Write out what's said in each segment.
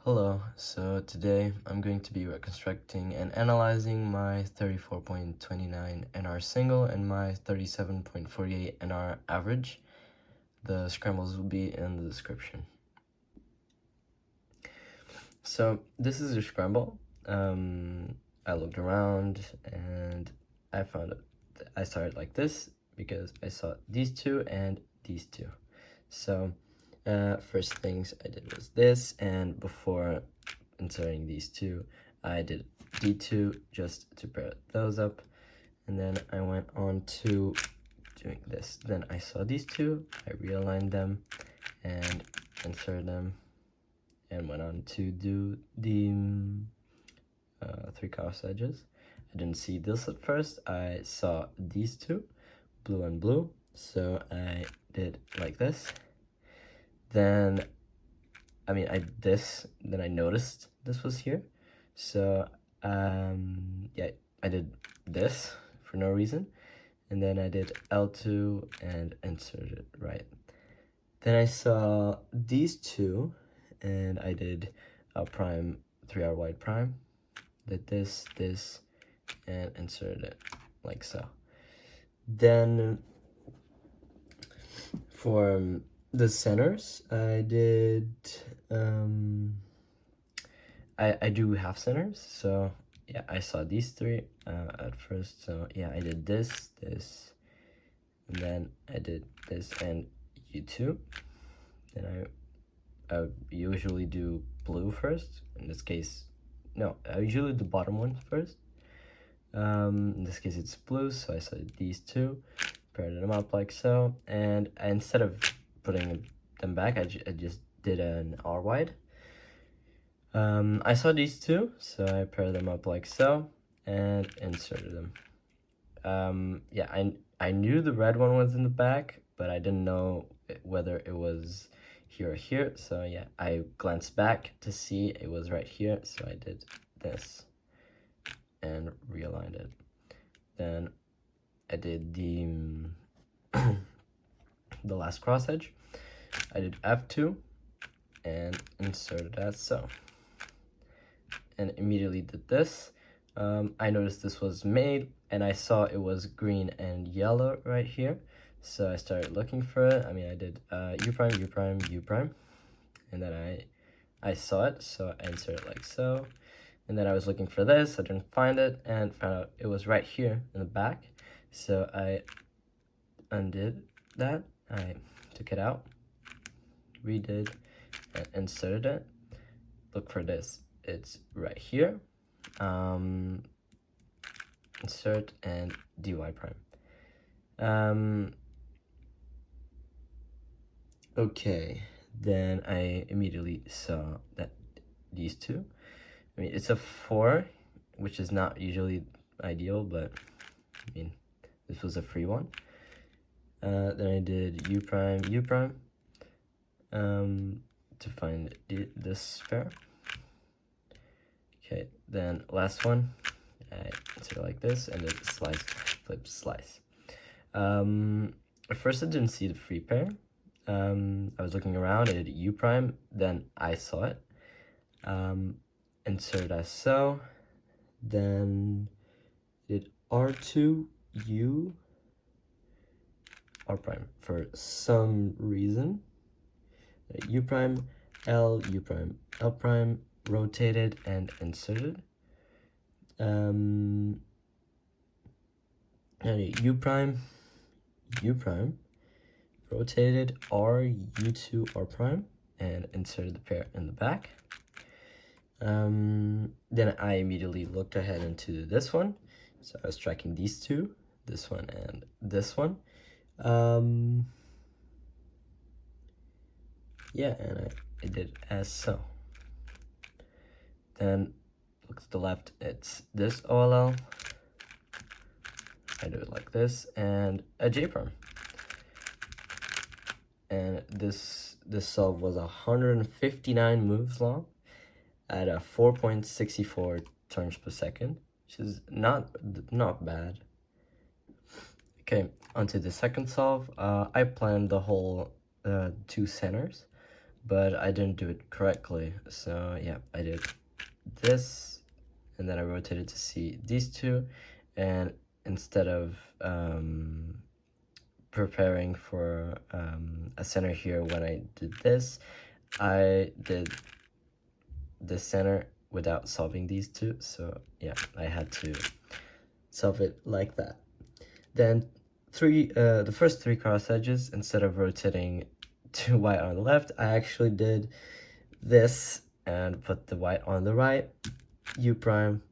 Hello, so today I'm going to be reconstructing and analyzing my 34.29 NR single and my 37.48 NR average. The scrambles will be in the description. So this is a scramble. I looked around and I found it. I started like this because I saw these two and these two. So first things I did was this, and before inserting these two, I did D2 just to pair those up, and then I went on to doing this. Then I saw these two, I realigned them and inserted them, and went on to do the three cross edges. I didn't see this at first. I saw these two, blue and blue, so I did like this. Then then I noticed this was here, so yeah, I did this for no reason, and then I did L2 and inserted it right. Then I saw these two, and I did a prime 3R wide prime, did this, and inserted it like so. Then for the centers, I did I do half centers, so yeah, I saw these three at first, so yeah, I did this, and then I did this and U2. Then I usually do blue first. In this case, no, I usually do the bottom one first. In this case it's blue, so I saw these two, paired them up like so, and instead of putting them back, I just did an R wide. I saw these two, so I paired them up like so, and inserted them. Yeah, I knew the red one was in the back, but I didn't know whether it was here or here, so yeah, I glanced back to see it was right here, so I did this and realigned it. Then I did the the last cross edge. I did F2 and inserted that so, and immediately did this. I noticed this was made, and I saw it was green and yellow right here, so I started looking for it. I did U prime, U prime, U prime, and then I saw it, so I inserted it like so. And then I was looking for this, I didn't find it, and found out it was right here in the back. So I undid that, I took it out, redid, and inserted it. Look for this, it's right here. Insert and dy prime. Okay, then I immediately saw that these two, it's a 4, which is not usually ideal, but this was a free one. Then I did U prime, U prime, to find this pair. Okay, then last one, I insert it like this, and then slice, flip, slice. At first I didn't see the free pair. I was looking around, I did U prime, then I saw it. Insert as so, then did R2, U, R prime for some reason. U prime, L, U prime, L prime, rotated and inserted. U prime, U prime, rotated R, U2, R prime, and inserted the pair in the back. Then I immediately looked ahead into this one, so I was tracking these two, this one and this one. Yeah, and I did as so. Then look to the left, it's this OLL. I do it like this, and a J prime. And this solve was 159 moves long at a 4.64 turns per second, which is not bad. Okay, onto the second solve. I planned the whole 2 centers, but I didn't do it correctly. So yeah, I did this, and then I rotated to see these two, and instead of preparing for a center here when I did this, I did the center without solving these two. So yeah, I had to solve it like that. Then the first three cross edges, instead of rotating to white on the left, I actually did this and put the white on the right, U prime,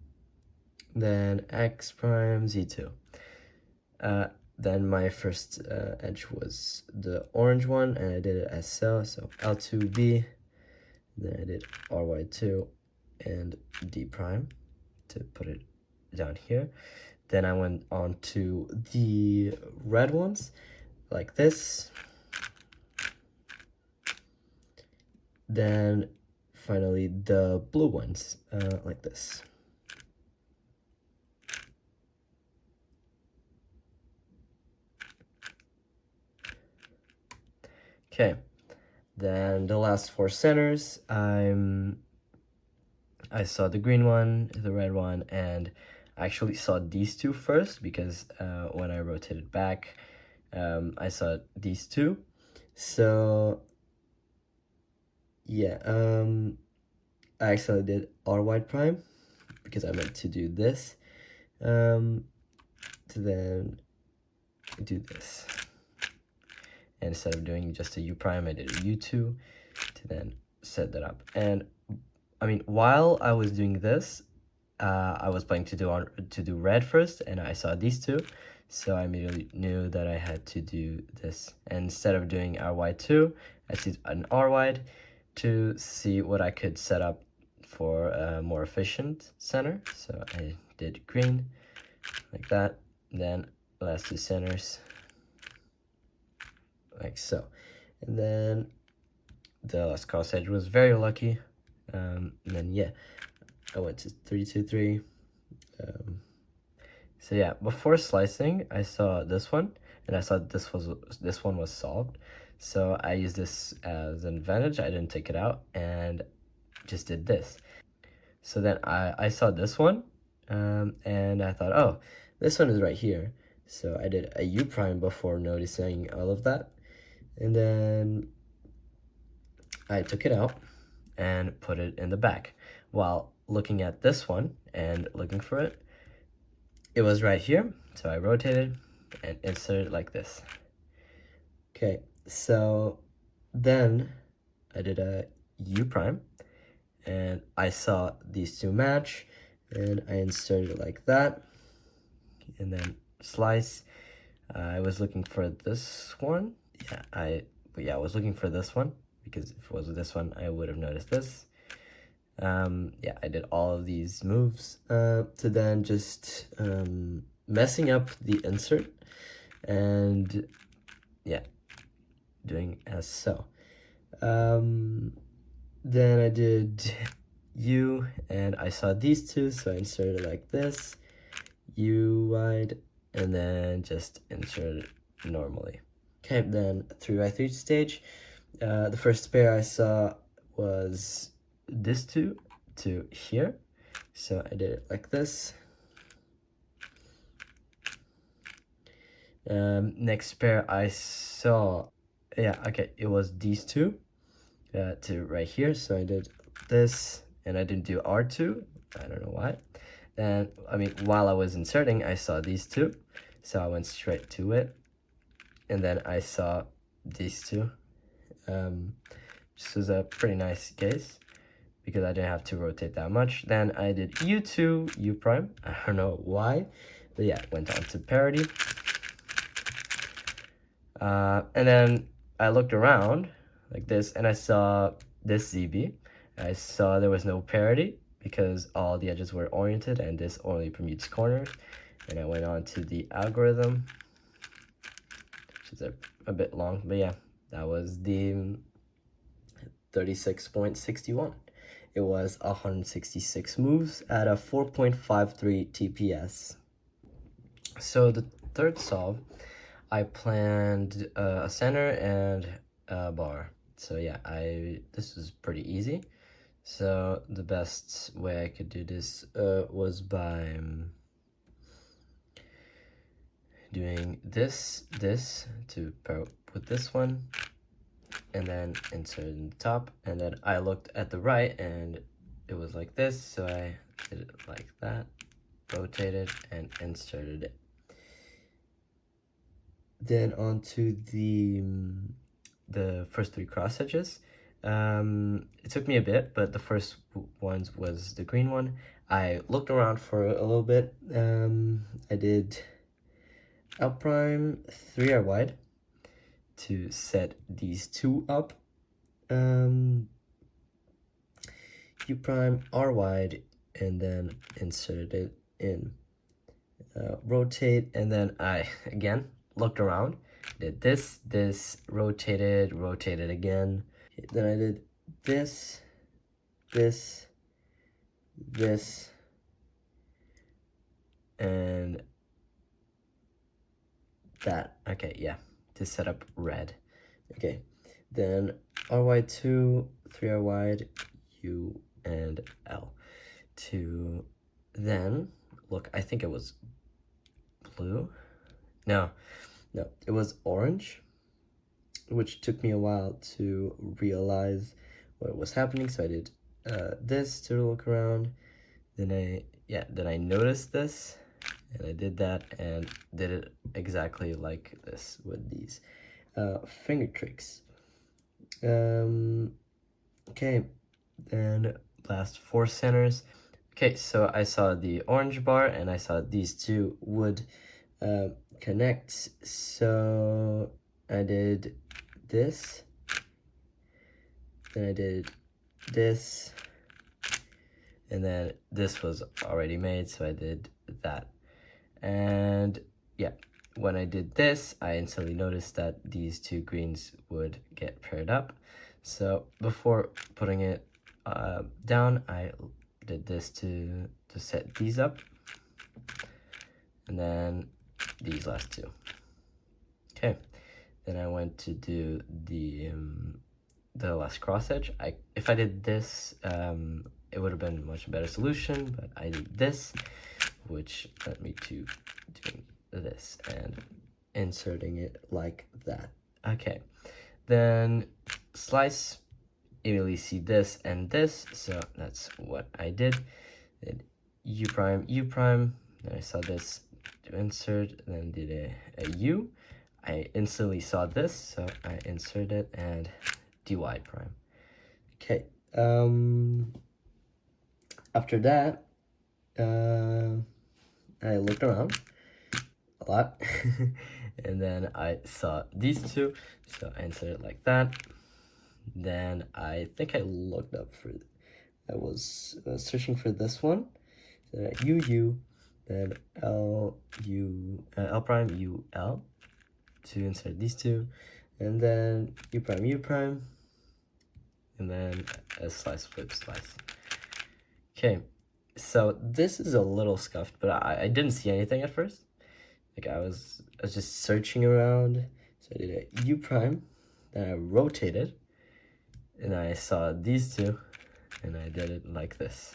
then X prime, Z2. Then my first edge was the orange one, and I did it as so L2B, then I did RY2 and D prime to put it down here. Then I went on to the red ones, like this. Then finally the blue ones, like this. Okay, then the last four centers, I saw the green one, the red one, and I actually saw these two first because when I rotated back, I saw these two. So yeah, I actually did R white prime because I meant to do this, to then do this. And instead of doing just a U prime, I did a U2 to then set that up. And I mean, while I was doing this, I was planning to do red first, and I saw these two, so I immediately knew that I had to do this. And instead of doing RY2, I did an R wide to see what I could set up for a more efficient center. So I did green like that, then last two centers like so. And then the last cross edge was very lucky. And then yeah, I went to 3-2-3. So yeah, before slicing, I saw this one, and I saw this one was solved. So I used this as an advantage. I didn't take it out and just did this. So then I saw this one, and I thought, oh, this one is right here. So I did a U prime before noticing all of that. And then I took it out and put it in the back. While looking at this one and looking for it, it was right here. So I rotated and inserted like this. Okay, so then I did a U prime, and I saw these two match, and I inserted it like that, and then slice. I was looking for this one. I was looking for this one, because if it was this one, I would have noticed this. Yeah, I did all of these moves to then just messing up the insert, and yeah, doing as so. Then I did U, and I saw these two, so I inserted like this, U wide, and then just insert it normally. Okay, then 3x3 stage. The first pair I saw was this two to here, so I did it like this. Next pair I saw, it was these two to right here, so I did this, and I didn't do R2, I don't know why. And I mean, while I was inserting, I saw these two, so I went straight to it, and then I saw these two. This was a pretty nice case because I didn't have to rotate that much. Then I did U2, U prime, I don't know why, but yeah, went on to parity. And then I looked around like this, and I saw this ZB. I saw there was no parity because all the edges were oriented, and this only permutes corners. And I went on to the algorithm, which is a bit long, but yeah, that was the 36.61. It was 166 moves at a 4.53 TPS. So the third solve, I planned a center and a bar. So yeah, this was pretty easy. So the best way I could do this was by doing this to put this one, and then insert in the top, and then I looked at the right and it was like this, so I did it like that, rotated and inserted it. Then onto the first three cross edges. It took me a bit, but the first ones was the green one. I looked around for a little bit. I did L prime 3R wide to set these two up. U prime R wide, and then insert it in. Rotate, and then I again looked around, did this, rotated again. Then I did this, and that. Okay, yeah, to set up red. Okay, then R wide 2, 3R wide, U and L. To then, look, I think it was blue. No, it was orange, which took me a while to realize what was happening. So I did this to look around. Then I noticed this, and I did that and did it exactly like this with these finger tricks. Okay, then last 4 centers. Okay, so I saw the orange bar and I saw these two would connect, so I did this, then I did this, and then this was already made, so I did that. And yeah, when I did this, I instantly noticed that these two greens would get paired up. So before putting it down, I did this to set these up, and then these last two. Okay, then I went to do the last cross edge. If I did this, it would have been a much better solution, but I did this, which led me to doing this and inserting it like that. Okay, then slice, immediately see this and this, so that's what I did. Then U prime, then I saw this to insert, then did a U. I instantly saw this, so I inserted and dy prime. Okay, after that, I looked around a lot, and then I saw these two, so I inserted like that. Then I think I looked up for, I was searching for this one, so that UU, then L prime U L to insert these two, and then U prime, and then a slice flip slice. Okay, so this is a little scuffed, but I didn't see anything at first. Like I was just searching around, so I did a U prime, then I rotated, and I saw these two, and I did it like this.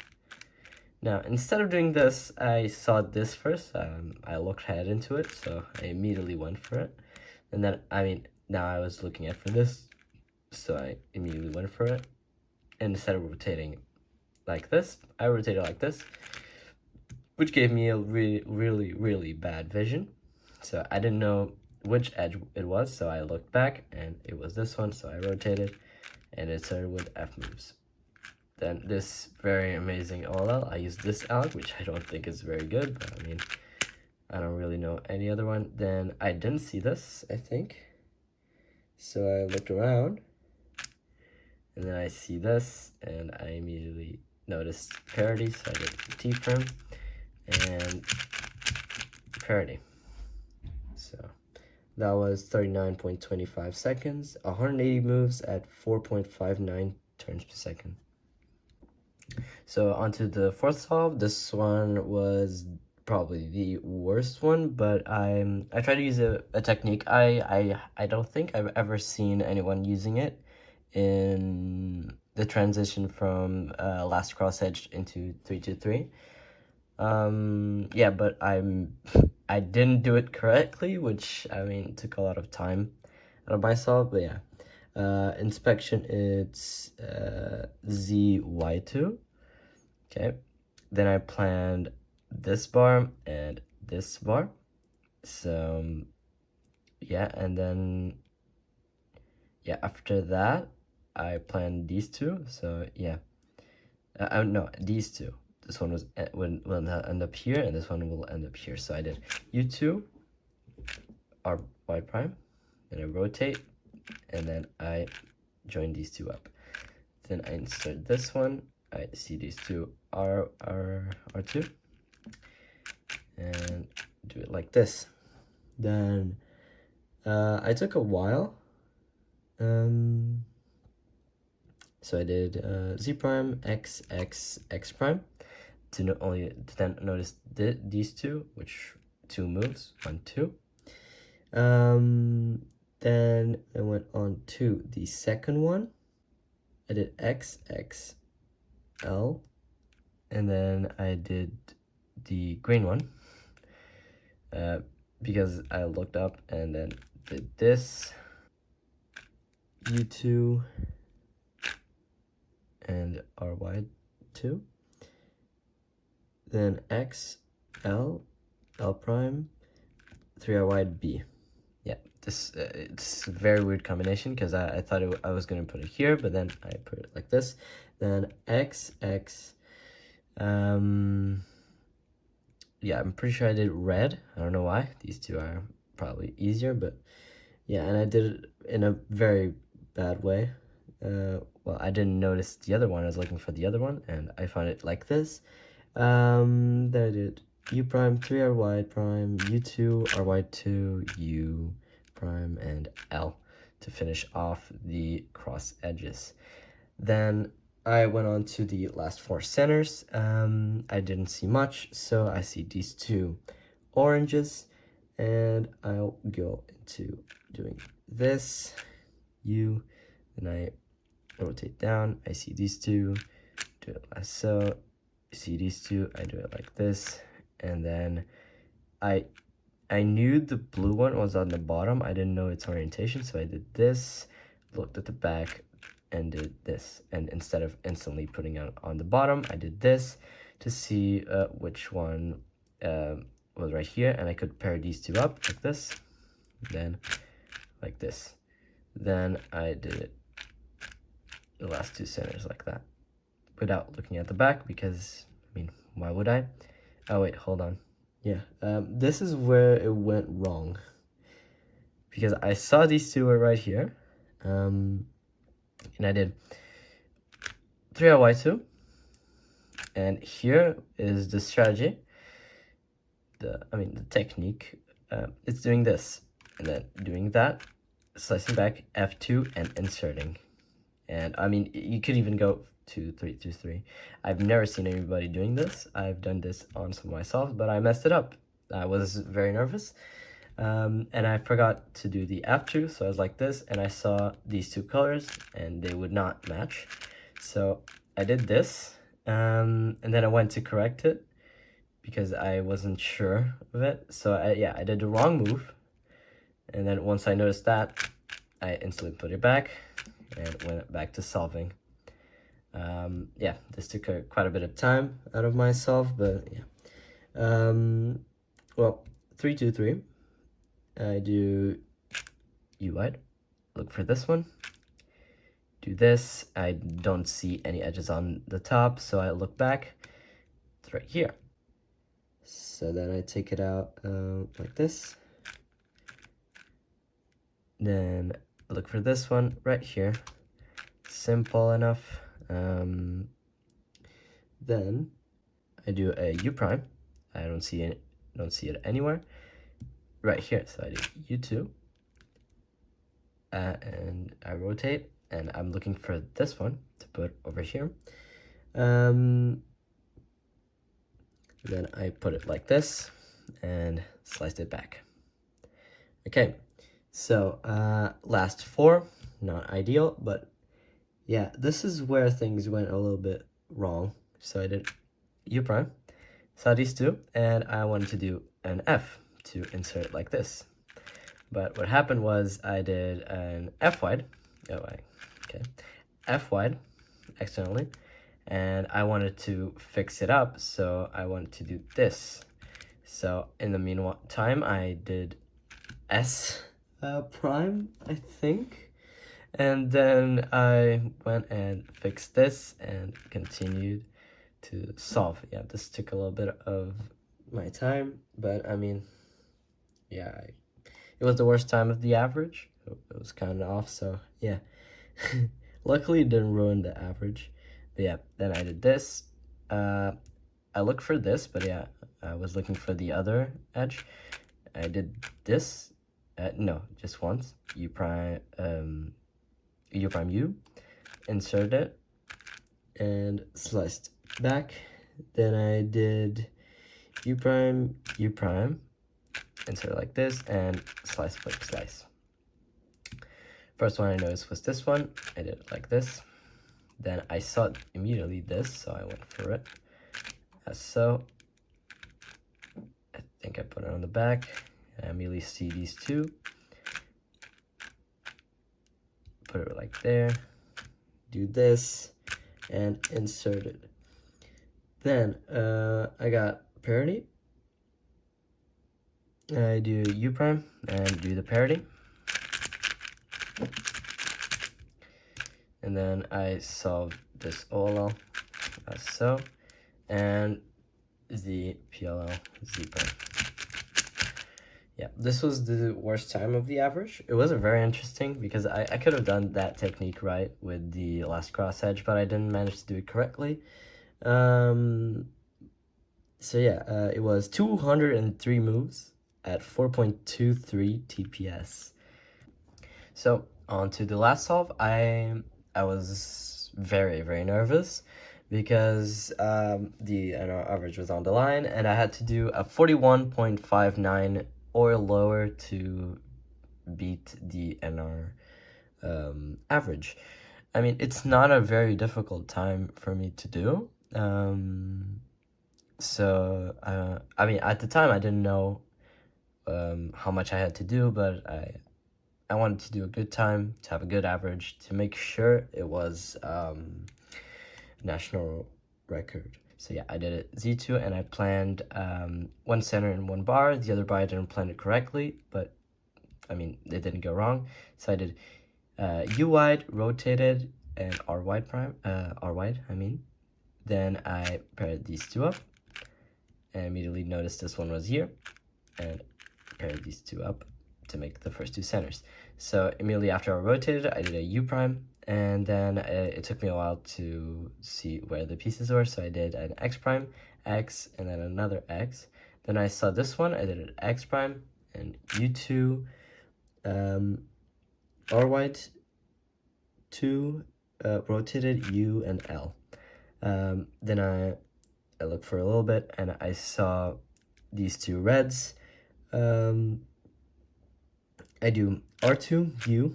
Now, instead of doing this, I saw this first. I looked ahead into it, so I immediately went for it. And then, now I was looking at for this, so I immediately went for it. And instead of rotating like this, I rotated like this, which gave me a really bad vision. So I didn't know which edge it was, so I looked back, and it was this one, so I rotated, and it started with F moves. Then this very amazing OLL, I used this alg, which I don't think is very good, but I don't really know any other one. Then I didn't see this, I think. So I looked around, and then I see this, and I immediately noticed parity, so I did T prime and parity. So that was 39.25 seconds, 180 moves at 4.59 turns per second. So onto the fourth solve. This one was probably the worst one, but I tried to use a technique I don't think I've ever seen anyone using it in the transition from last cross edge into 3-2-3. Yeah, but I didn't do it correctly, which I mean took a lot of time out of myself. But yeah, inspection it's ZY2. Okay, then I planned this bar and this bar. So yeah, and then yeah, after that I planned these two. So yeah, no, these two. This one will end up here, and this one will end up here. So I did U2 R Y prime, then I rotate, and then I join these two up. Then I insert this one. I see these two R2, and do it like this. Then I took a while. So I did Z prime X X X prime to then notice these two, which two moves, 1 2. Then I went on to the second one. I did X X L, and then I did the green one because I looked up and then did this U2 and RY2, then X L L prime 3RY B. Yeah, this it's a very weird combination because I thought I was gonna put it here, but then I put it like this. Then X X. Yeah, I'm pretty sure I did red. I don't know why. These two are probably easier, but yeah, and I did it in a very bad way. Well, I didn't notice the other one. I was looking for the other one, and I found it like this. Then I did U prime 3RY prime, U2 RY2 U prime, and L to finish off the cross edges. Then I went on to the last four centers. I didn't see much, so I see these two oranges, and I'll go into doing this U, and I rotate down. I see these two, do it like so. See these two, I do it like this, and then I knew the blue one was on the bottom. I didn't know its orientation, so I did this, looked at the back, and did this. And instead of instantly putting it on the bottom, I did this to see which one was right here, and I could pair these two up like this, then like this. Then I did it the last two centers like that without looking at the back because, I mean, why would I? Oh wait, hold on. Yeah, this is where it went wrong because I saw these two were right here, and I did 3RY2, and here is the strategy, the technique. It's doing this, and then doing that, slicing back, F2, and inserting. And I mean, you could even go 2-3-2-3. I've never seen anybody doing this. I've done this on some myself, but I messed it up. I was very nervous, and I forgot to do the F2, so I was like this, and I saw these two colors, and they would not match. So I did this, and then I went to correct it because I wasn't sure of it. So I did the wrong move, and then once I noticed that, I instantly put it back and went back to solving. Yeah, this took quite a bit of time out of myself, but yeah. Well, 3-2-3. I do U wide. Look for this one. Do this. I don't see any edges on the top, so I look back. It's right here. So then I take it out like this. Then look for this one right here. Simple enough. Then I do a U prime. I don't see it anywhere. Right here, so I do U2. And I rotate, and I'm looking for this one to put over here. Then I put it like this and sliced it back. Okay, so last four, not ideal, but yeah, this is where things went a little bit wrong. So I did U prime, saw these two, and I wanted to do an F to insert like this. But what happened was I did an F wide, F wide externally, and I wanted to fix it up, so I wanted to do this. So in the meantime, I did S prime, I think. And then I went and fixed this and continued to solve. Yeah, this took a little bit of my time, but I mean, yeah, it was the worst time of the average. It was kind of off, so yeah. Luckily, it didn't ruin the average. But yeah, then I did this. I looked for this, but yeah, I was looking for the other edge. I did this. No, just once. U prime U, insert it, and sliced back. Then I did U prime, insert it like this, and slice, flip, slice. First one I noticed was this one. I did it like this. Then I saw immediately this, so I went for it. As so. I think I put it on the back. I immediately see these two. Put it like there. Do this and insert it. Then I got parity. I do U prime and do the parity. And then I solve this OLL as so, and the PLL Z prime. Yeah, this was the worst time of the average. It wasn't very interesting because I could have done that technique right with the last cross edge, but I didn't manage to do it correctly. So yeah, it was 203 moves at 4.23 TPS. So on to the last solve. I was very, very nervous because the NR average was on the line, and I had to do a 41.59 or lower to beat the NR average. I mean, it's not a very difficult time for me to do. So I mean, at the time I didn't know how much I had to do, but I wanted to do a good time, to have a good average, to make sure it was national record. So yeah, I did it Z2, and I planned one center and one bar. The other bar I didn't plan it correctly, but I mean, it didn't go wrong. So I did U wide, rotated, and R wide prime, R wide, I mean. Then I paired these two up, and immediately noticed this one was here, and paired these two up to make the first two centers. So immediately after I rotated, I did a U prime, and then it took me a while to see where the pieces were, so I did an X prime, X, and then another X. Then I saw this one, I did an X prime, and U2, R wide, 2, rotated U and L. Then I looked for a little bit, and I saw these two reds. I do R2, U,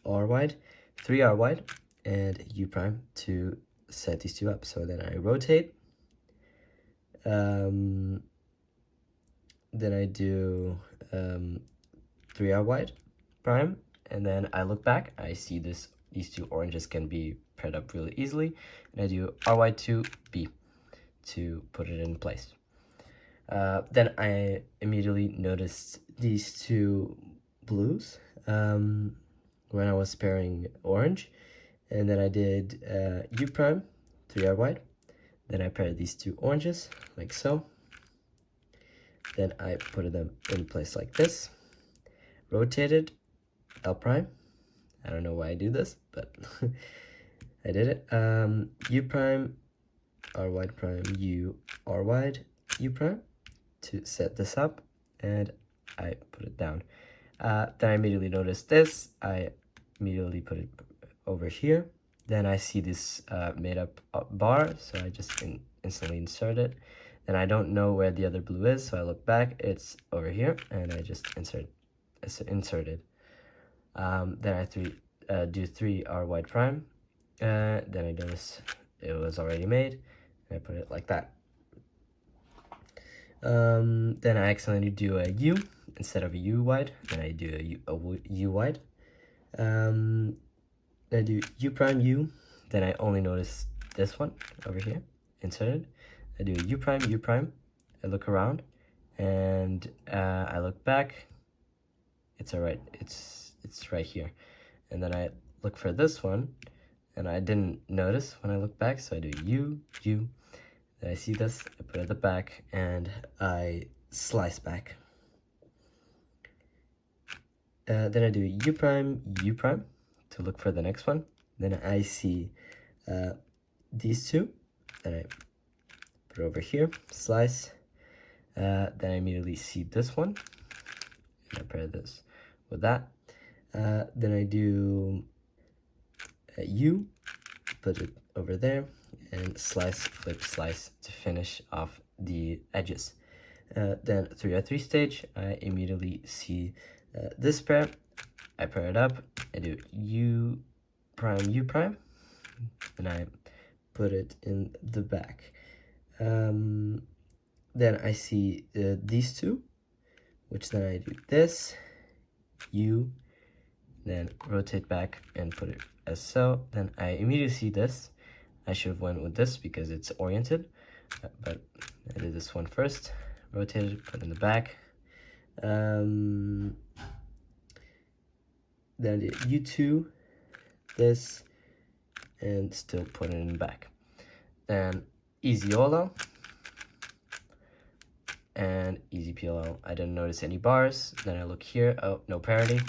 R wide, 3 R wide, and U prime to set these two up. So then I rotate. Then I do 3 R wide prime, and then I look back. I see these two oranges can be paired up really easily, and I do R wide 2 B to put it in place. Then I immediately noticed these two blues when I was pairing orange, and then I did U prime, 3 R wide. Then I paired these two oranges like so. Then I put them in place like this. Rotated, L prime. I don't know why I do this, but I did it. U prime, R wide prime, U, R wide, U prime to set this up, and I put it down. Then I immediately noticed this. I immediately put it over here. Then I see this made up bar, so I just instantly insert it. Then I don't know where the other blue is, so I look back. It's over here, and I just inserted. Then I do 3 R wide prime, Then I noticed it was already made, and I put it like that. Then I accidentally do a U instead of a U wide, then I do a U wide. Then I do U prime U, then I only notice this one over here, inserted. I do a U prime, I look around, and I look back, it's alright, it's right here. And then I look for this one, and I didn't notice when I look back, so I do U, then I see this, I put it at the back, and I slice back. Then I do U prime to look for the next one. Then I see these two, then I put it over here, slice. Then I immediately see this one, and I pair this with that. Then I do a U, put it over there, and slice, flip, slice to finish off the edges. Then 3x3 stage, I immediately see this pair, I pair it up, I do U prime, and I put it in the back. Then I see these two, which then I do this, U, then rotate back and put it as so. Then I immediately see this. I should have went with this because it's oriented, but I did this one first, rotated, put in the back. Then I did U2, this, and still put it in the back. Then easy YOLO and easy PLL. I didn't notice any bars. Then I look here, oh, no parity,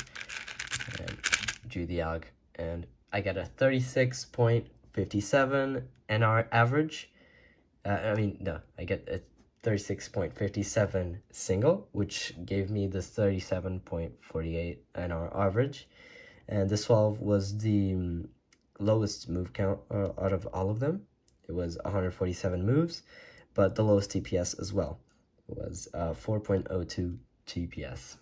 and drew the alg, and I get a 36.57 NR average. I get a 36.57 single, which gave me the 37.48 NR average. And the 12 was the lowest move count out of all of them. It was 147 moves, but the lowest TPS as well. It was 4.02 TPS.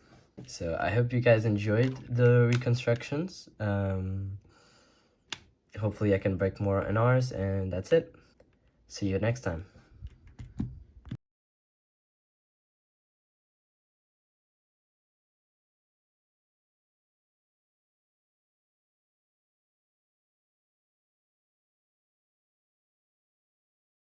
So I hope you guys enjoyed the reconstructions. Hopefully I can break more NRs, and that's it. See you next time.